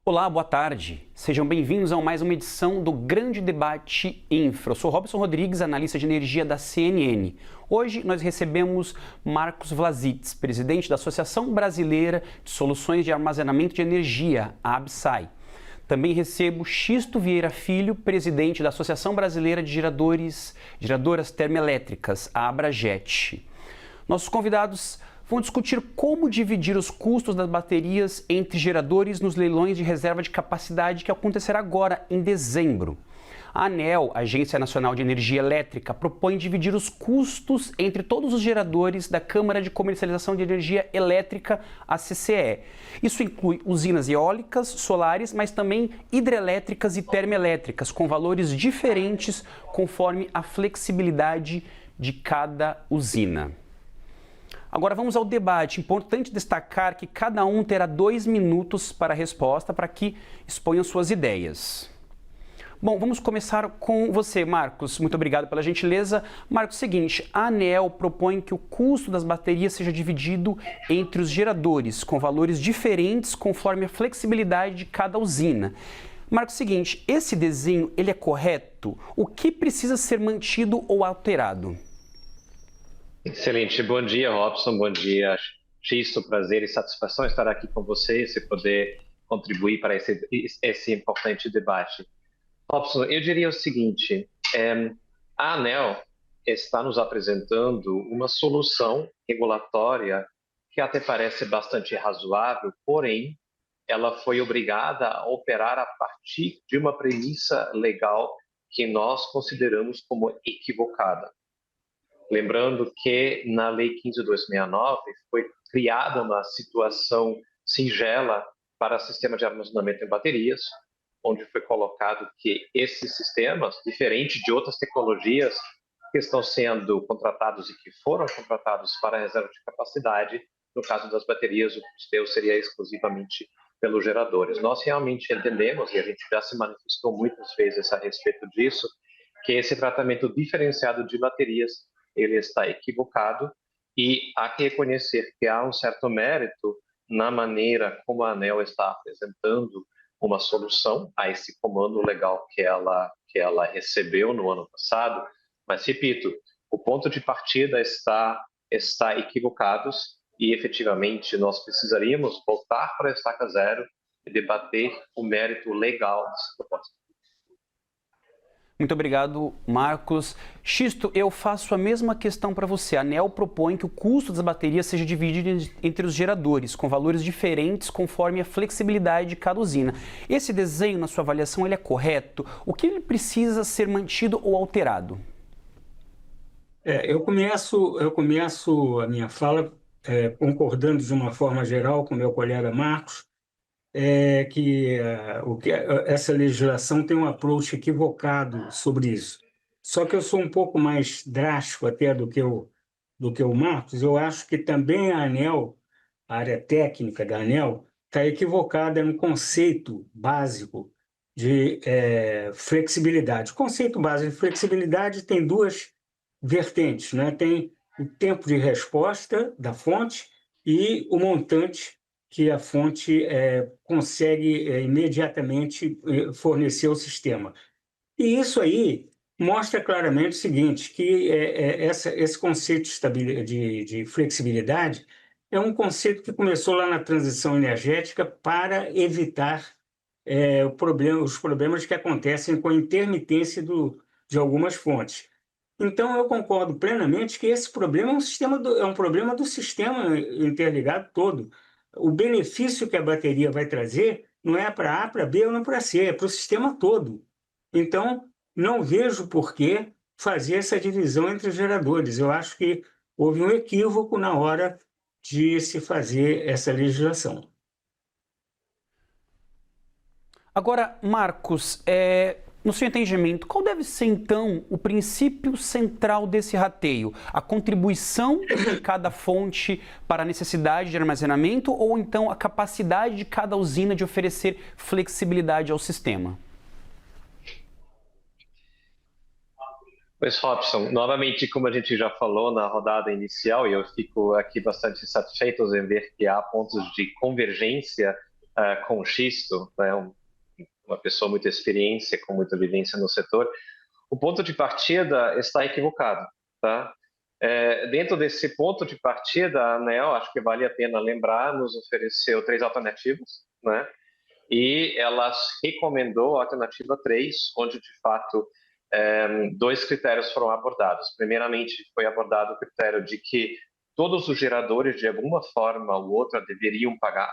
Olá, boa tarde. Sejam bem-vindos a mais uma edição do Grande Debate Infra. Eu sou Robson Rodrigues, analista de energia da CNN. Hoje nós recebemos Marcos Vlasits, presidente da Associação Brasileira de Soluções de Armazenamento de Energia, a ABSAE. Também recebo Xisto Vieira Filho, presidente da Associação Brasileira de Geradoras Termoelétricas, a Abrajet. Nossos convidados vão discutir como dividir os custos das baterias entre geradores nos leilões de reserva de capacidade que acontecerá agora, em dezembro. A ANEEL, Agência Nacional de Energia Elétrica, propõe dividir os custos entre todos os geradores da Câmara de Comercialização de Energia Elétrica, a CCE. Isso inclui usinas eólicas, solares, mas também hidrelétricas e termoelétricas, com valores diferentes conforme a flexibilidade de cada usina. Agora vamos ao debate. Importante destacar que cada um terá 2 minutos para a resposta, para que exponham suas ideias. Bom, vamos começar com você, Marcos. Muito obrigado pela gentileza. Marcos, seguinte, a ANEEL propõe que o custo das baterias seja dividido entre os geradores, com valores diferentes conforme a flexibilidade de cada usina. Marcos, seguinte, esse desenho, ele é correto? O que precisa ser mantido ou alterado? Excelente. Bom dia, Robson. Bom dia, Xisto. Prazer e satisfação estar aqui com vocês e poder contribuir para esse importante debate. Robson, eu diria o seguinte, a ANEEL está nos apresentando uma solução regulatória que até parece bastante razoável, porém, ela foi obrigada a operar a partir de uma premissa legal que nós consideramos como equivocada. Lembrando que na Lei 15.269 foi criada uma situação singela para sistema de armazenamento em baterias, onde foi colocado que esses sistemas, diferente de outras tecnologias que estão sendo contratados e que foram contratados para a reserva de capacidade, no caso das baterias, o custeio seria exclusivamente pelos geradores. Nós realmente entendemos, e a gente já se manifestou muitas vezes a respeito disso, que esse tratamento diferenciado de baterias ele está equivocado e há que reconhecer que há um certo mérito na maneira como a ANEEL está apresentando uma solução a esse comando legal que ela recebeu no ano passado, mas repito, o ponto de partida está equivocado e efetivamente nós precisaríamos voltar para a estaca zero e debater o mérito legal dessa proposta. Muito obrigado, Marcos. Xisto, eu faço a mesma questão para você. A ANEEL propõe que o custo das baterias seja dividido entre os geradores, com valores diferentes conforme a flexibilidade de cada usina. Esse desenho, na sua avaliação, ele é correto? O que ele precisa ser mantido ou alterado? Eu começo a minha fala concordando de uma forma geral com meu colega Marcos, essa legislação tem um approach equivocado sobre isso. Só que eu sou um pouco mais drástico até do que o Marcos. Eu acho que também a ANEEL, a área técnica da ANEEL, está equivocada no conceito básico de flexibilidade. O conceito básico de flexibilidade tem 2 vertentes, né? Tem o tempo de resposta da fonte e o montante que a fonte consegue imediatamente fornecer ao sistema. E isso aí mostra claramente o seguinte, que esse conceito de flexibilidade é um conceito que começou lá na transição energética para evitar os problemas que acontecem com a intermitência de algumas fontes. Então, eu concordo plenamente que esse problema é um problema do sistema interligado todo. O benefício que a bateria vai trazer não é para A, para B ou não para C, é para o sistema todo. Então, não vejo por que fazer essa divisão entre os geradores. Eu acho que houve um equívoco na hora de se fazer essa legislação. Agora, Marcos, no seu entendimento, qual deve ser, então, o princípio central desse rateio? A contribuição de cada fonte para a necessidade de armazenamento ou, então, a capacidade de cada usina de oferecer flexibilidade ao sistema? Pois, Robson, novamente, como a gente já falou na rodada inicial, e eu fico aqui bastante satisfeito em ver que há pontos de convergência com o Xisto, né, uma pessoa muito experiência, com muita vivência no setor, o ponto de partida está equivocado, tá? Dentro desse ponto de partida, a ANEEL, acho que vale a pena lembrar, nos ofereceu 3 alternativas, né? E ela recomendou a alternativa 3, onde, de fato, 2 critérios foram abordados. Primeiramente, foi abordado o critério de que todos os geradores, de alguma forma ou outra, deveriam pagar.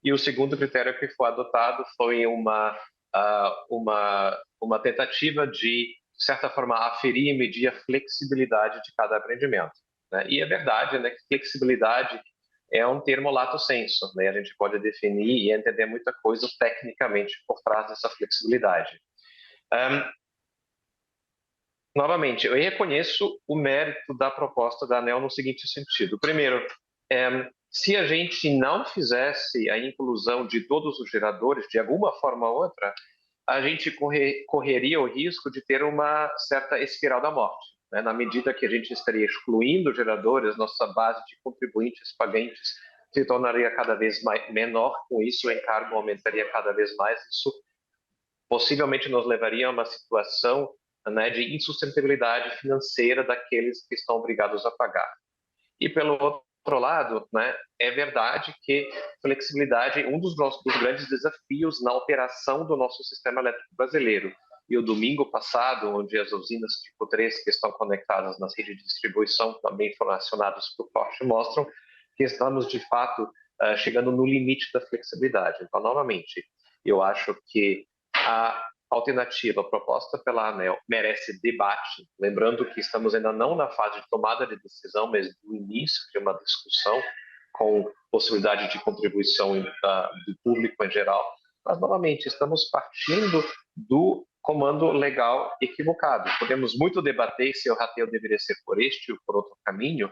E o segundo critério que foi adotado foi uma tentativa de certa forma, aferir e medir a flexibilidade de cada empreendimento, né? E é verdade, né, que flexibilidade é um termo lato sensu, né? A gente pode definir e entender muita coisa tecnicamente por trás dessa flexibilidade. Novamente, eu reconheço o mérito da proposta da ANEEL no seguinte sentido. Primeiro, se a gente não fizesse a inclusão de todos os geradores, de alguma forma ou outra, a gente correria o risco de ter uma certa espiral da morte, né? Na medida que a gente estaria excluindo geradores, nossa base de contribuintes pagantes se tornaria cada vez menor, com isso o encargo aumentaria cada vez mais, isso possivelmente nos levaria a uma situação, né, de insustentabilidade financeira daqueles que estão obrigados a pagar. E pelo outro lado, né, é verdade que flexibilidade é um dos grandes desafios na operação do nosso sistema elétrico brasileiro. E o domingo passado, onde as usinas tipo 3 que estão conectadas nas redes de distribuição também foram acionadas por corte, mostram que estamos, de fato, chegando no limite da flexibilidade. Então, novamente, eu acho que a alternativa proposta pela ANEEL merece debate, lembrando que estamos ainda não na fase de tomada de decisão, mas no início de uma discussão com possibilidade de contribuição do público em geral. Mas, novamente, estamos partindo do comando legal equivocado. Podemos muito debater se o rateio deveria ser por este ou por outro caminho,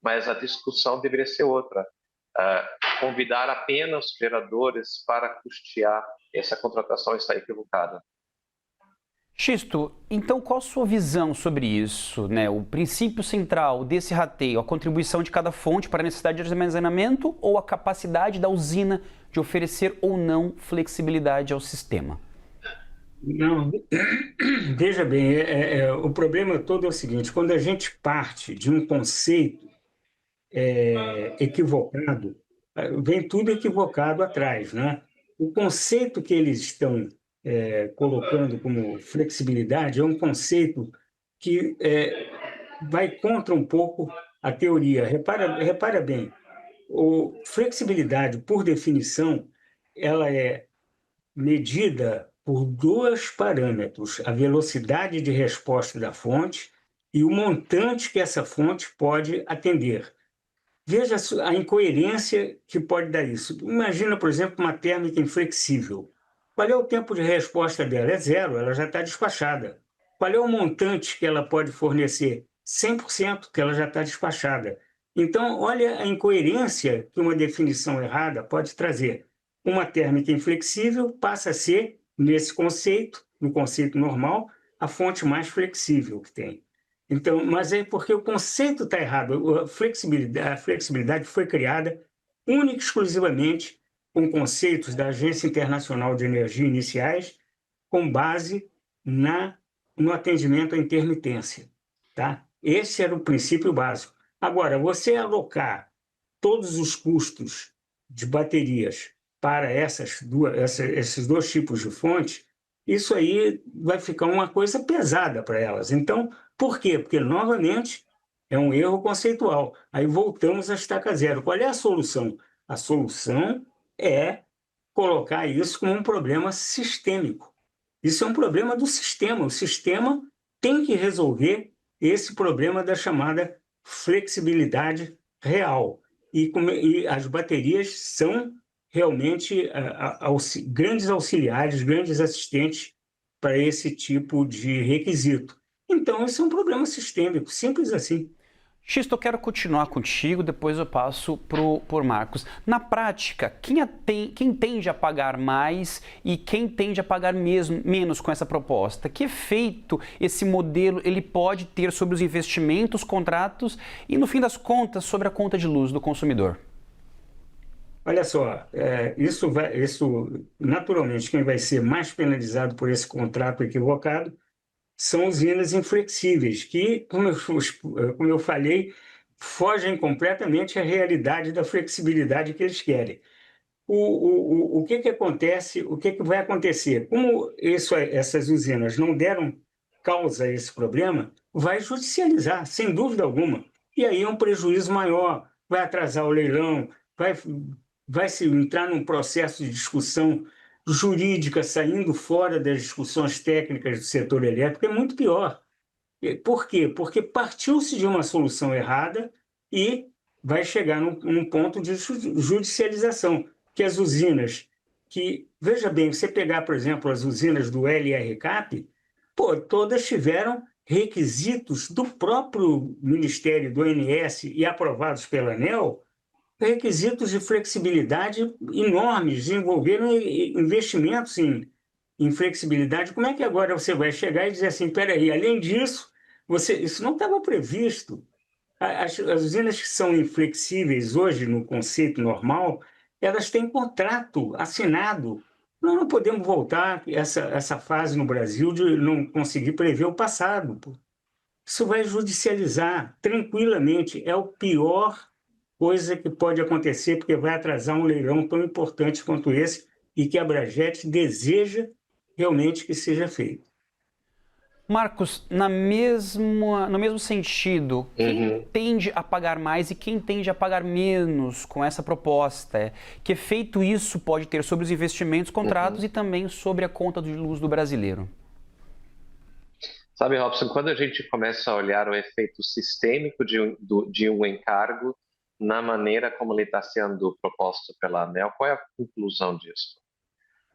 mas a discussão deveria ser outra. Convidar apenas geradores para custear essa contratação está equivocada. Xisto, então qual a sua visão sobre isso, né? O princípio central desse rateio, a contribuição de cada fonte para a necessidade de armazenamento ou a capacidade da usina de oferecer ou não flexibilidade ao sistema? Não, veja bem, o problema todo é o seguinte: quando a gente parte de um conceito equivocado, vem tudo equivocado atrás, né? O conceito que eles estão colocando como flexibilidade é um conceito que vai contra um pouco a teoria. Repara bem, flexibilidade, por definição, ela é medida por 2 parâmetros: a velocidade de resposta da fonte e o montante que essa fonte pode atender. Veja a incoerência que pode dar isso. Imagina, por exemplo, uma térmica inflexível. Qual é o tempo de resposta dela? É 0, ela já está despachada. Qual é o montante que ela pode fornecer? 100%, que ela já está despachada. Então, olha a incoerência que uma definição errada pode trazer. Uma térmica inflexível passa a ser, nesse conceito, no conceito normal, a fonte mais flexível que tem. Então, mas é porque o conceito está errado. A flexibilidade foi criada única e exclusivamente com conceitos da Agência Internacional de Energia iniciais, com base no atendimento à intermitência, tá? Esse era o princípio básico. Agora, você alocar todos os custos de baterias para esses 2 tipos de fonte, isso aí vai ficar uma coisa pesada para elas. Então, por quê? Porque, novamente, é um erro conceitual. Aí voltamos à estaca zero. Qual é a solução? A solução é colocar isso como um problema sistêmico. Isso é um problema do sistema. O sistema tem que resolver esse problema da chamada flexibilidade real. E as baterias são realmente grandes auxiliares, grandes assistentes para esse tipo de requisito. Então, isso é um problema sistêmico, simples assim. Xisto, eu quero continuar contigo, depois eu passo por Marcos. Na prática, quem tende a pagar mais e quem tende a pagar menos com essa proposta? Que efeito esse modelo ele pode ter sobre os investimentos, contratos e, no fim das contas, sobre a conta de luz do consumidor? Olha só, isso naturalmente quem vai ser mais penalizado por esse contrato equivocado são usinas inflexíveis, que, como eu falei, fogem completamente à realidade da flexibilidade que eles querem. O que que acontece, o que que vai acontecer? Como essas usinas não deram causa a esse problema, vai judicializar, sem dúvida alguma. E aí é um prejuízo maior, vai atrasar o leilão, vai se entrar num processo de discussão jurídica saindo fora das discussões técnicas do setor elétrico, é muito pior. Por quê? Porque partiu-se de uma solução errada e vai chegar num ponto de judicialização, que as usinas veja bem, você pegar, por exemplo, as usinas do LRCAP, pô, todas tiveram requisitos do próprio Ministério do ONS e aprovados pela ANEEL, requisitos de flexibilidade enormes, desenvolveram investimentos em flexibilidade. Como é que agora você vai chegar e dizer assim, espera aí, além disso, isso não estava previsto. As usinas que são inflexíveis hoje, no conceito normal, elas têm contrato assinado. Nós não podemos voltar a essa fase no Brasil de não conseguir prever o passado. Pô. Isso vai judicializar tranquilamente. É o pior coisa que pode acontecer, porque vai atrasar um leilão tão importante quanto esse e que a Abrajet deseja realmente que seja feito. Marcos, no mesmo sentido, quem tende a pagar mais e quem tende a pagar menos com essa proposta? Que efeito isso pode ter sobre os investimentos, contratos e também sobre a conta de luz do brasileiro? Sabe, Robson, quando a gente começa a olhar o efeito sistêmico de um encargo na maneira como ele está sendo proposto pela ANEEL, qual é a conclusão disso?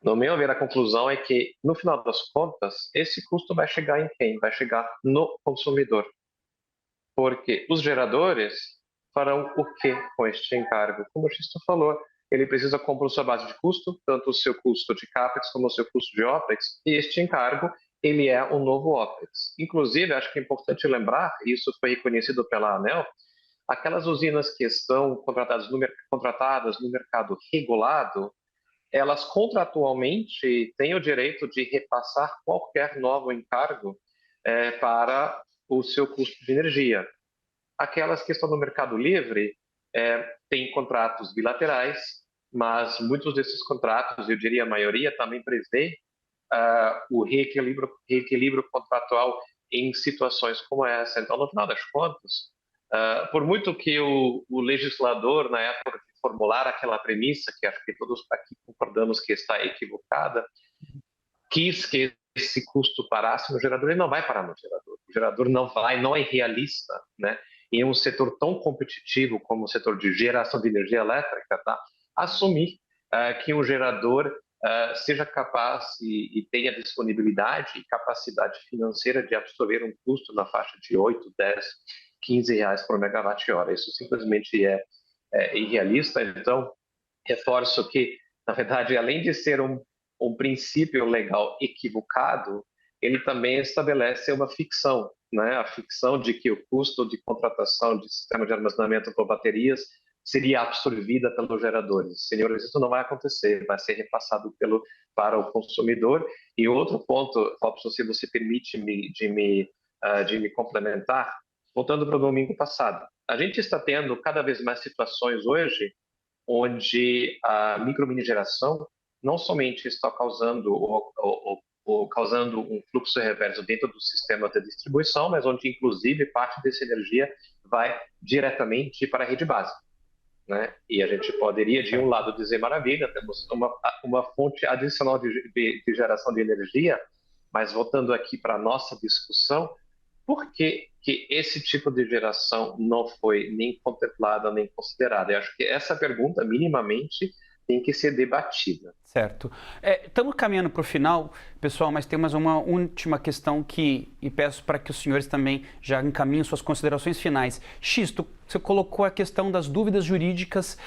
No meu ver, a conclusão é que, no final das contas, esse custo vai chegar em quem? Vai chegar no consumidor. Porque os geradores farão o que com este encargo? Como o Xisto falou, ele precisa compor sua base de custo, tanto o seu custo de CAPEX como o seu custo de OPEX, e este encargo, ele é um novo OPEX. Inclusive, acho que é importante lembrar, e isso foi reconhecido pela ANEEL, aquelas usinas que estão contratadas no mercado regulado, elas contratualmente têm o direito de repassar qualquer novo encargo para o seu custo de energia. Aquelas que estão no mercado livre têm contratos bilaterais, mas muitos desses contratos, eu diria a maioria, também prevê o reequilíbrio contratual em situações como essa. Então, no final das contas, por muito que o legislador, na época de formular aquela premissa, que acho que todos aqui concordamos que está equivocada, quis que esse custo parasse no gerador, ele não vai parar no gerador. O gerador não é realista, né? Em um setor tão competitivo como o setor de geração de energia elétrica, tá? Assumir que um gerador seja capaz e tenha disponibilidade e capacidade financeira de absorver um custo na faixa de 8, 10, 15 reais por megawatt-hora. Isso simplesmente é irrealista. Então, reforço que, na verdade, além de ser um princípio legal equivocado, ele também estabelece uma ficção, né? A ficção de que o custo de contratação de sistema de armazenamento por baterias seria absorvida pelos geradores. Senhores, isso não vai acontecer, vai ser repassado para o consumidor. E outro ponto, Robson, se você permite de me complementar, voltando para o domingo passado, a gente está tendo cada vez mais situações hoje onde a microminigeração não somente está causando um fluxo reverso dentro do sistema de distribuição, mas onde, inclusive, parte dessa energia vai diretamente para a rede básica. Né? E a gente poderia, de um lado, dizer maravilha, temos uma fonte adicional de geração de energia, mas voltando aqui para a nossa discussão, por que esse tipo de geração não foi nem contemplada, nem considerada? Eu acho que essa pergunta, minimamente, tem que ser debatida. Certo. Estamos caminhando para o final, pessoal, mas tem mais uma última questão e peço para que os senhores também já encaminhem suas considerações finais. Xisto, você colocou a questão das dúvidas jurídicas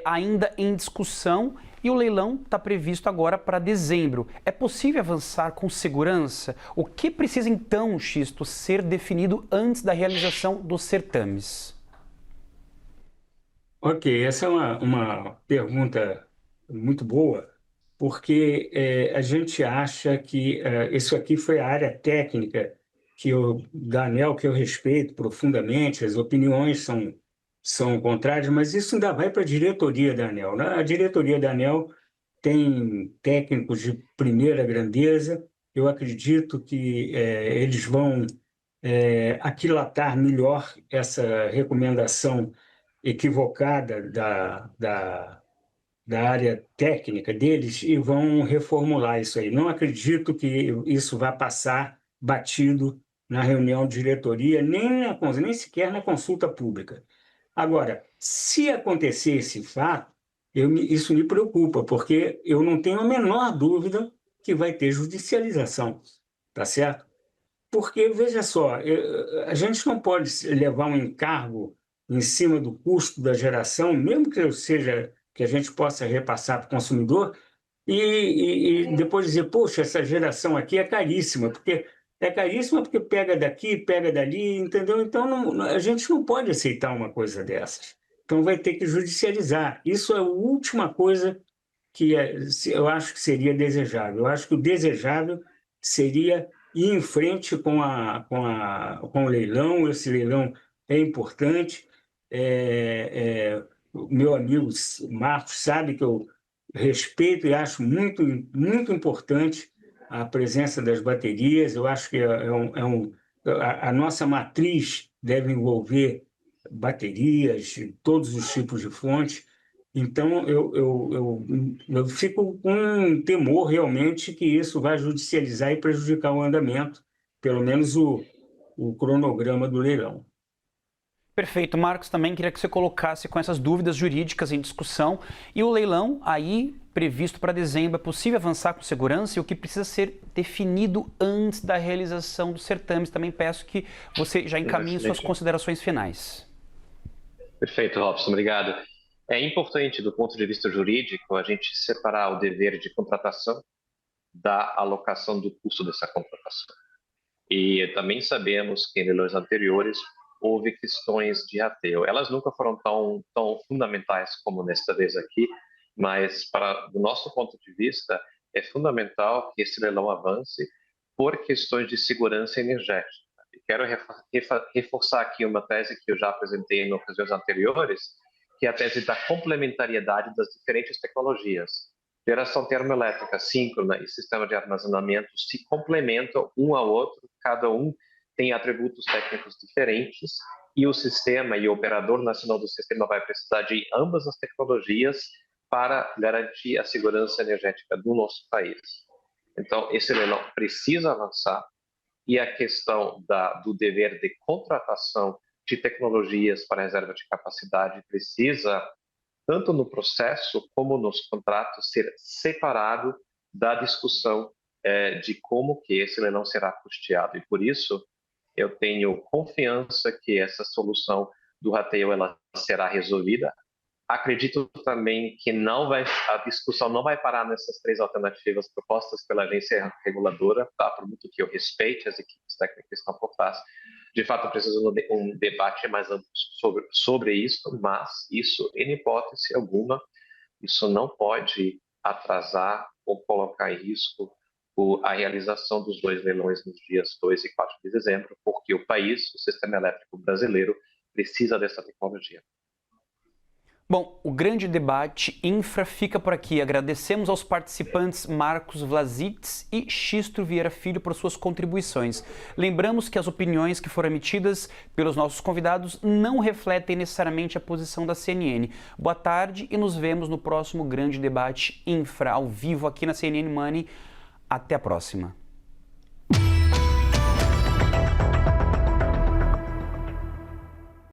ainda em discussão e o leilão está previsto agora para dezembro. É possível avançar com segurança? O que precisa então, Xisto, ser definido antes da realização dos certames? Ok, essa é uma pergunta muito boa, porque a gente acha que isso aqui foi a área técnica da ANEEL, que eu respeito profundamente, as opiniões são contrárias, mas isso ainda vai para a diretoria da ANEEL, né? A diretoria da ANEEL tem técnicos de primeira grandeza, eu acredito que eles vão aquilatar melhor essa recomendação equivocada da área técnica deles e vão reformular isso aí. Não acredito que isso vá passar batido na reunião de diretoria, nem sequer na consulta pública. Agora, se acontecer esse fato, isso me preocupa, porque eu não tenho a menor dúvida que vai ter judicialização, tá certo? Porque, veja só, a gente não pode levar um encargo em cima do custo da geração, mesmo que seja que a gente possa repassar para o consumidor, e depois dizer, poxa, essa geração aqui é caríssima porque pega daqui, pega dali, entendeu? Então, a gente não pode aceitar uma coisa dessas. Então, vai ter que judicializar. Isso é a última coisa que eu acho que seria desejável. Eu acho que o desejável seria ir em frente com o leilão. Esse leilão é importante. O meu amigo Marcos sabe que eu respeito e acho muito, muito importante a presença das baterias. Eu acho que a nossa matriz deve envolver baterias de todos os tipos de fontes. Então, eu fico com um temor realmente que isso vai judicializar e prejudicar o andamento, pelo menos o cronograma do leilão. Perfeito, Marcos, também queria que você colocasse com essas dúvidas jurídicas em discussão. E o leilão aí previsto para dezembro, é possível avançar com segurança e o que precisa ser definido antes da realização dos certames? Também peço que você já encaminhe suas considerações finais. Perfeito, Robson, obrigado. É importante, do ponto de vista jurídico, a gente separar o dever de contratação da alocação do custo dessa contratação. E também sabemos que em leilões anteriores houve questões de rateio. Elas nunca foram tão fundamentais como nesta vez aqui, mas do nosso ponto de vista é fundamental que esse leilão avance por questões de segurança energética. E quero reforçar aqui uma tese que eu já apresentei em ocasiões anteriores, que é a tese da complementariedade das diferentes tecnologias. Geração termoelétrica síncrona e sistema de armazenamento se complementam um ao outro, cada um tem atributos técnicos diferentes e o sistema e o operador nacional do sistema vai precisar de ambas as tecnologias para garantir a segurança energética do nosso país. Então, esse leilão precisa avançar e a questão do dever de contratação de tecnologias para reserva de capacidade precisa, tanto no processo como nos contratos, ser separado da discussão de como que esse leilão será custeado. E por isso, eu tenho confiança que essa solução do rateio ela será resolvida. Acredito também que a discussão não vai parar nessas três alternativas propostas pela agência reguladora, tá? Por muito que eu respeite as equipes técnicas que estão por trás. De fato, precisa de um debate mais amplo sobre isso, mas isso, em hipótese alguma, isso não pode atrasar ou colocar em risco a realização dos dois leilões nos dias 2 e 4 de dezembro, porque o país, o sistema elétrico brasileiro, precisa dessa tecnologia. Bom, o grande debate infra fica por aqui. Agradecemos aos participantes Marcos Vlasics e Xisto Vieira Filho por suas contribuições. Lembramos que as opiniões que foram emitidas pelos nossos convidados não refletem necessariamente a posição da CNN. Boa tarde e nos vemos no próximo grande debate infra, ao vivo aqui na CNN Money. Até a próxima.